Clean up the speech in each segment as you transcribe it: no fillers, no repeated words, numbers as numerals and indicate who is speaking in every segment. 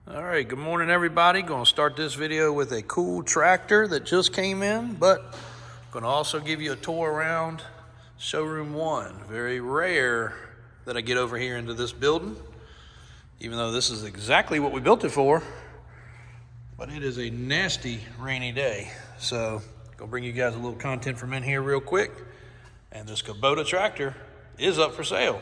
Speaker 1: All right, good morning everybody. Going to start this video with a cool tractor that just came in, but going to also give you a tour around Showroom 1. Very rare that I get over here into this building, even though this is exactly what we built it for, but it is a nasty rainy day. So going to bring you guys a little content from in here real quick. And this Kubota tractor is up for sale.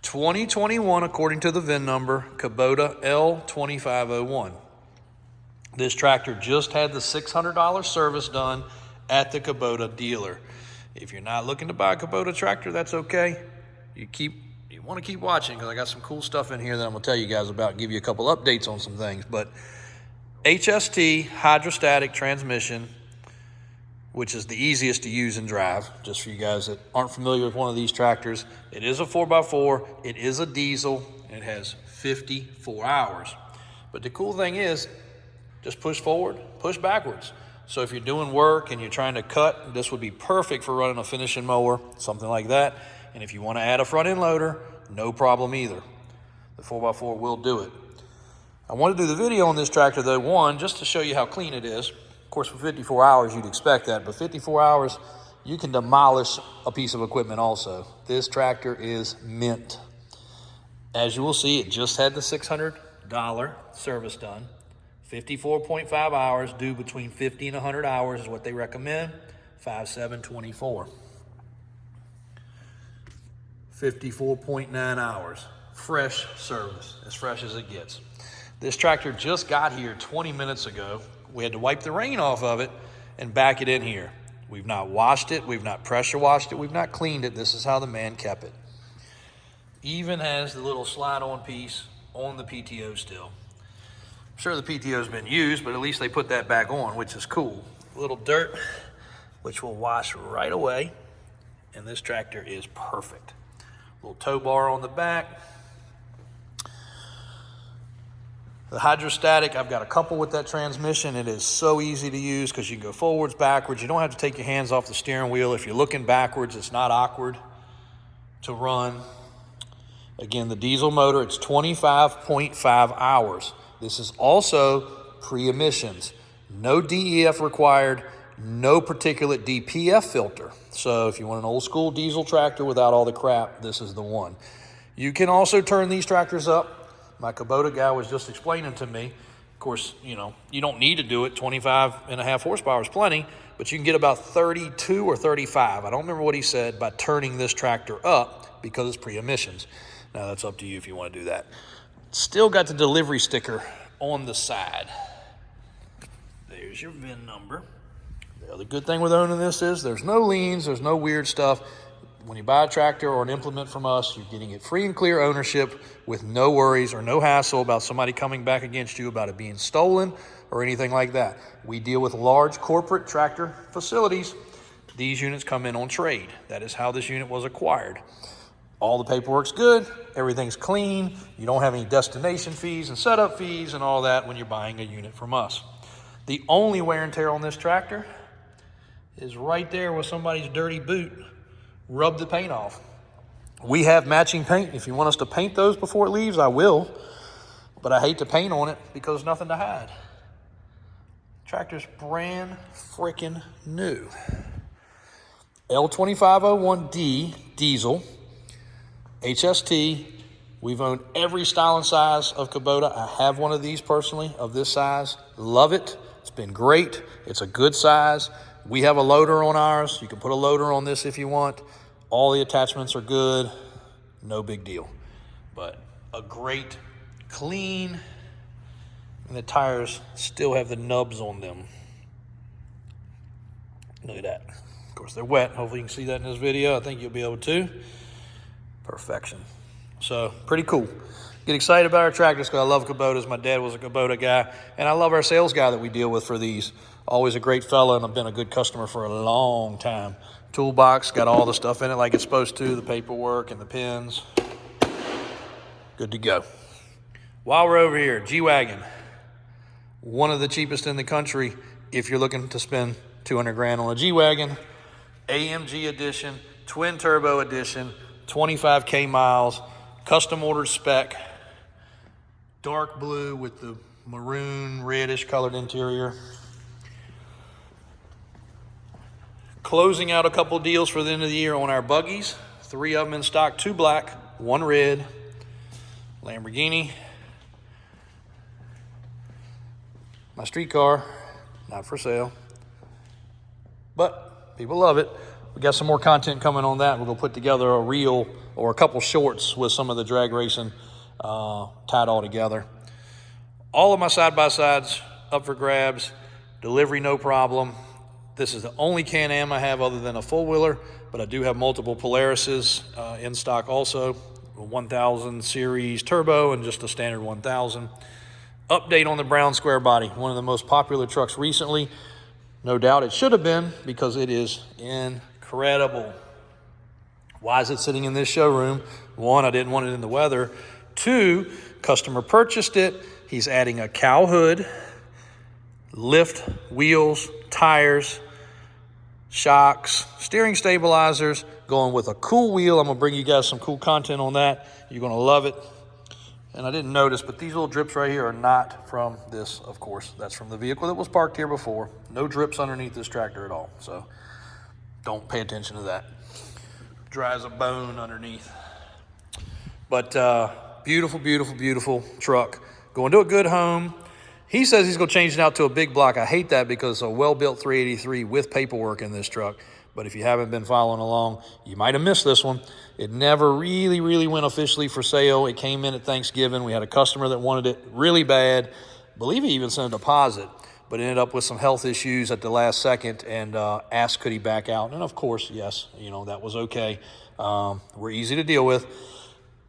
Speaker 1: 2021, according to the VIN number, Kubota L2501. This tractor just had the $600 service done at the Kubota dealer. If you're not looking to buy a Kubota tractor, that's okay. You want to keep watching because I got some cool stuff in here that I'm going to tell you guys about and give you a couple updates on some things. But HST hydrostatic transmission, which is the easiest to use and drive, just for you guys that aren't familiar with one of these tractors. It is a 4x4, it is a diesel, and it has 54 hours. But the cool thing is, just push forward, push backwards. So if you're doing work and you're trying to cut, this would be perfect for running a finishing mower, something like that. And if you want to add a front end loader, no problem either. The 4x4 will do it. I want to do the video on this tractor though, one, just to show you how clean it is. Of course, for 54 hours, you'd expect that, but 54 hours, you can demolish a piece of equipment also. This tractor is mint. As you will see, it just had the $600 service done. 54.5 hours, due between 50 and 100 hours is what they recommend. 5/7/24. 54.9 hours. Fresh service, as fresh as it gets. This tractor just got here 20 minutes ago. We had to wipe the rain off of it and back it in here. We've not washed it. We've not pressure washed it. We've not cleaned it. This is how the man kept it. Even has the little slide-on piece on the PTO still. I'm sure the PTO's been used, but at least they put that back on, which is cool. A little dirt, which will wash right away. And this tractor is perfect. Little tow bar on the back. The hydrostatic, I've got a couple with that transmission. It is so easy to use because you can go forwards, backwards. You don't have to take your hands off the steering wheel. If you're looking backwards, it's not awkward to run. Again, the diesel motor, it's 25.5 hours. This is also pre-emissions. No DEF required, no particulate DPF filter. So if you want an old school diesel tractor without all the crap, this is the one. You can also turn these tractors up. My Kubota guy was just explaining to me, of course, you don't need to do it. 25.5 horsepower is plenty, but you can get about 32 or 35. I don't remember what he said, by turning this tractor up because it's pre-emissions. Now that's up to you if you want to do that. Still got the delivery sticker on the side. There's your VIN number. The other good thing with owning this is there's no liens, there's no weird stuff. When you buy a tractor or an implement from us, you're getting it free and clear ownership with no worries or no hassle about somebody coming back against you about it being stolen or anything like that. We deal with large corporate tractor facilities. These units come in on trade. That is how this unit was acquired. All the paperwork's good, everything's clean. You don't have any destination fees and setup fees and all that when you're buying a unit from us. The only wear and tear on this tractor is right there where somebody's dirty boot rub the paint off. We have matching paint. If you want us to paint those before it leaves, I will. But I hate to paint on it because there's nothing to hide. Tractor's brand freaking new. L2501D diesel, HST. We've owned every style and size of Kubota. I have one of these personally of this size. Love it. It's been great. It's a good size. We have a loader on ours. You can put a loader on this if you want. All the attachments are good. No big deal. But a great, clean, and the tires still have the nubs on them. Look at that. Of course, they're wet. Hopefully you can see that in this video. I think you'll be able to. Perfection. So, pretty cool. Get excited about our tractors because I love Kubotas. My dad was a Kubota guy. And I love our sales guy that we deal with for these. Always a great fella, and I've been a good customer for a long time. Toolbox, got all the stuff in it like it's supposed to, the paperwork and the pins. Good to go. While we're over here, G-Wagon. One of the cheapest in the country if you're looking to spend 200 grand on a G-Wagon. AMG edition, twin turbo edition, 25K miles, custom ordered spec. dark blue with the maroon reddish colored interior. Closing out a couple deals for the end of the year on our buggies. 3 of them in stock, 2 black, 1 red. Lamborghini. My street car, not for sale. But people love it. We got some more content coming on that. We're gonna put together a reel or a couple shorts with some of the drag racing tied all together. All of my side-by-sides up for grabs. Delivery, no problem. This is the only Can-Am I have other than a four-wheeler, but I do have multiple Polarises in stock also. A 1000 series turbo and just a standard 1000. Update on the brown square body, one of the most popular trucks recently. No doubt it should have been, because it is incredible. Why is it sitting in this showroom? 1, I didn't want it in the weather. 2, customer purchased it. He's adding a cow hood, lift, wheels, tires, shocks, steering stabilizers, going with a cool wheel. I'm gonna bring you guys some cool content on that. You're gonna love it. And I didn't notice, but these little drips right here are not from this, of course. That's from the vehicle that was parked here before. No drips underneath this tractor at all, so don't pay attention to that. Dry as a bone underneath. But beautiful, beautiful, beautiful truck. Going to a good home. He says he's gonna change it out to a big block. I hate that, because a well-built 383 with paperwork in this truck. But if you haven't been following along, you might have missed this one. It never really went officially for sale. It came in at Thanksgiving. We had a customer that wanted it really bad. I believe he even sent a deposit, but ended up with some health issues at the last second and asked could he back out. And of course, yes, you know, that was okay. We're easy to deal with.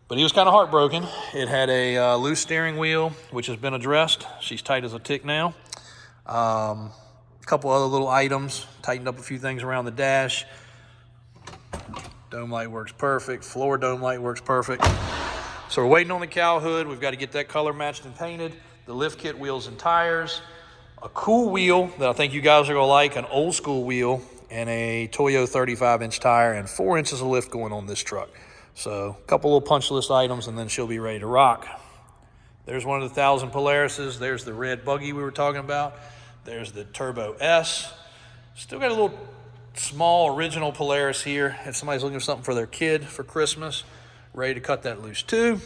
Speaker 1: But he was kind of heartbroken. It had a loose steering wheel, which has been addressed. She's tight as a tick now. A couple other little items, tightened up a few things around the dash. Dome light works perfect. Floor dome light works perfect. So we're waiting on the cow hood. We've got to get that color matched and painted. The lift kit, wheels and tires. A cool wheel that I think you guys are gonna like, an old school wheel, and a Toyo 35-inch tire, and 4 inches of lift going on this truck. So a couple little punch list items, and then she'll be ready to rock. There's one of the 1000 Polarises. There's the red buggy we were talking about. There's the Turbo S. Still got a little small original Polaris here. If somebody's looking for something for their kid for Christmas, ready to cut that loose too.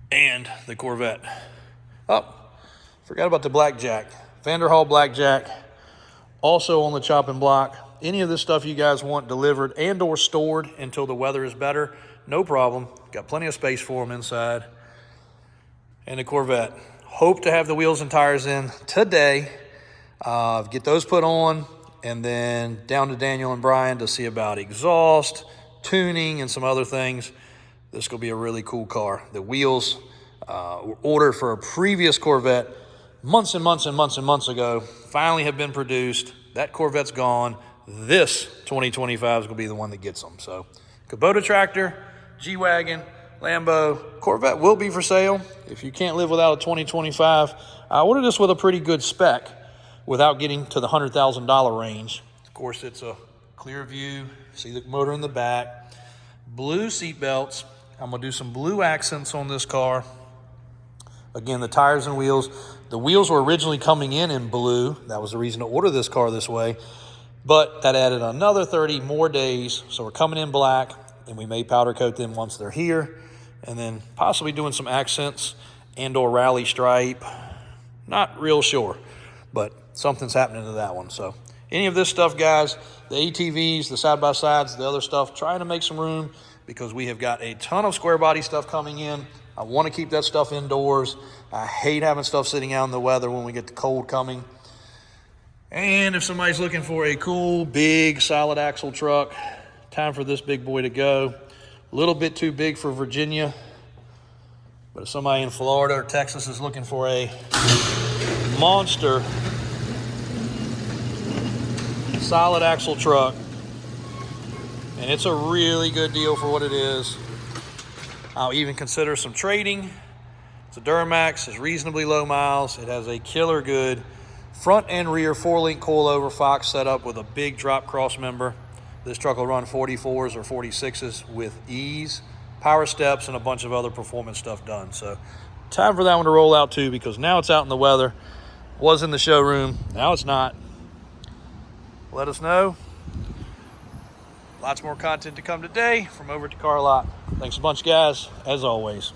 Speaker 1: And the Corvette. Oh, forgot about the Blackjack. Vanderhall Blackjack. Also on the chopping block. Any of this stuff you guys want delivered and or stored until the weather is better, no problem. Got plenty of space for them inside. And the Corvette. Hope to have the wheels and tires in today. Get those put on, and then down to Daniel and Brian to see about exhaust, tuning, and some other things. This will be a really cool car. The wheels were ordered for a previous Corvette months and months and months and months ago. Finally have been produced. That Corvette's gone. This 2025 is going to be the one that gets them. So Kubota tractor, G-Wagon, Lambo, Corvette will be for sale. If you can't live without a 2025, I ordered this with a pretty good spec without getting to the $100,000 range. Of course, it's a clear view. See the motor in the back. Blue seat belts. I'm going to do some blue accents on this car. Again, the tires and wheels. The wheels were originally coming in blue. That was the reason to order this car this way. But that added another 30 more days. So we're coming in black, and we may powder coat them once they're here. And then possibly doing some accents and or rally stripe. Not real sure, but something's happening to that one. So any of this stuff, guys, the ATVs, the side-by-sides, the other stuff, trying to make some room because we have got a ton of square body stuff coming in. I want to keep that stuff indoors. I hate having stuff sitting out in the weather when we get the cold coming. And if somebody's looking for a cool, big, solid axle truck, time for this big boy to go. A little bit too big for Virginia, but if somebody in Florida or Texas is looking for a monster solid axle truck, and it's a really good deal for what it is, I'll even consider some trading. It's a Duramax, it's reasonably low miles, it has a killer good front and rear 4-link coilover Fox setup with a big drop cross member. This truck will run 44s or 46s with ease. power steps, and a bunch of other performance stuff done. So time for that one to roll out too, because now it's out in the weather. Was in the showroom, now it's not. Let us know. Lots more content to come today from over at the car lot. Thanks a bunch, guys, as always.